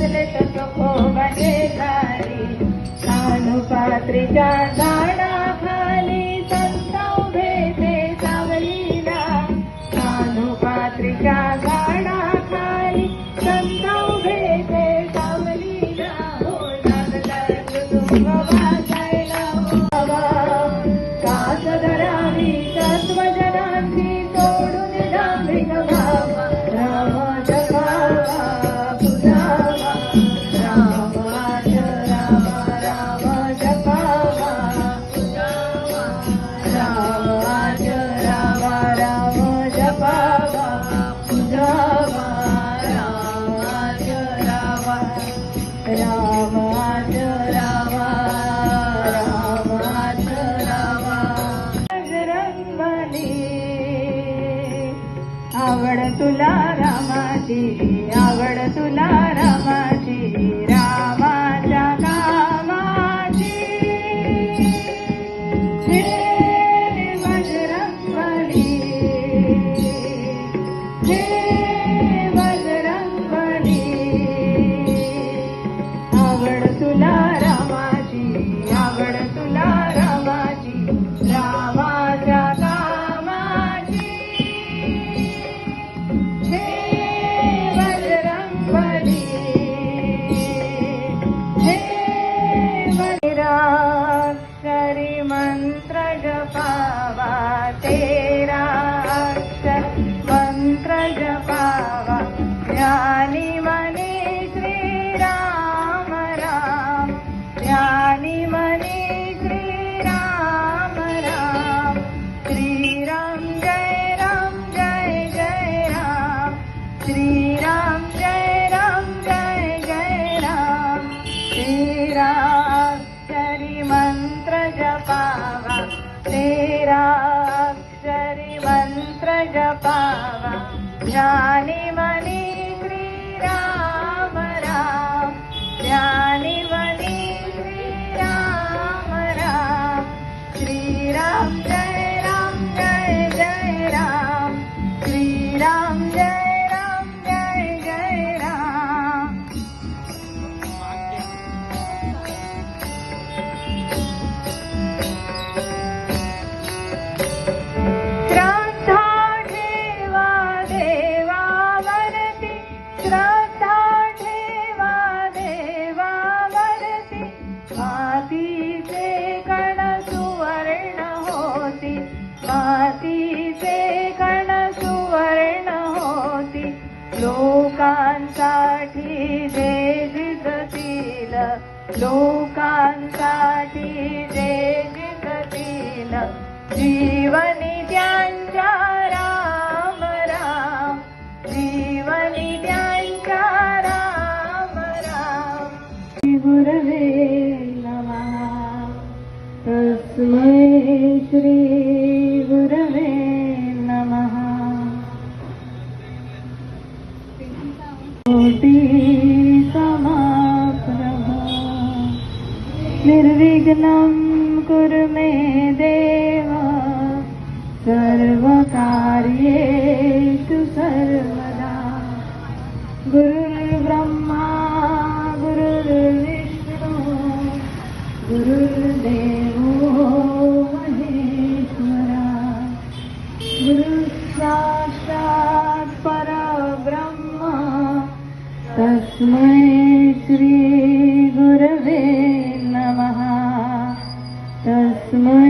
बसले तर खोबाचे झाली सानुपात्रीच्या झाडाखाली संत उभे ते सावलीला सानुपात्रीच्या झाडाखाली संत उभे ते सावलीला हो लागला कुटुंब वाजायला बाबा साथ धरावी तत्वजनांची तोडून डांबिक भावा राम जपावा पुरावा राम आज राम राम जपावा पुरावा राम आज राम राम जपावा पुरावा राम आज राम राम आज राम राम आज राम बजरंगबली आवड तुला रामाची आवड तुला रामाची रामाच्या कामाची हे बजरंगबली हे बजरंगबली आवड तुला रामाची आवड तुला रामाची रामाच्या कामाची हे बजरंगबली हे बजराक्षरी मंत्र जपावा तेरा अक्षर मंत्र जपावा ज्ञानी मनी श्रीराम राम ज्ञानी मनी श्रीराम राम श्रीराम जय राम जय जय राम श्रीराम जय राम जय जय राम तेराक्षरी मंत्र जपावा तेराक्षरी मंत्र जपावा ज्ञानी मनी श्रीराम राम ज्ञानी मनी श्रीराम राम श्रीराम जय राम जय जय राम श्रीराम जय राम जय जय राम श्रद्धा ठेवा देवावरती श्रद्धा ठेवा देवावरती मातीचे कण सुवर्ण होती मातीचे कण सुवर्ण होती लोकांसाठी जे जिजतील लोकांसाठी जे जिजतील जीवनी त्यांच्या राम राम जीवनी त्यांच्या राम राम श्री गुरवे नमः तस्मै श्री गुरवे नमः कोटि समाप्रभ निर्विघ्नं कुरु मे देव सर्वकार्येषु सर्वदा गुरुर्ब्रह्मा गुरुर्विष्णु गुरुर्देवो महेश्वरा गुरुसाक्षात् परब्रह्म तस्मै श्री गुरवे नमः तस्मै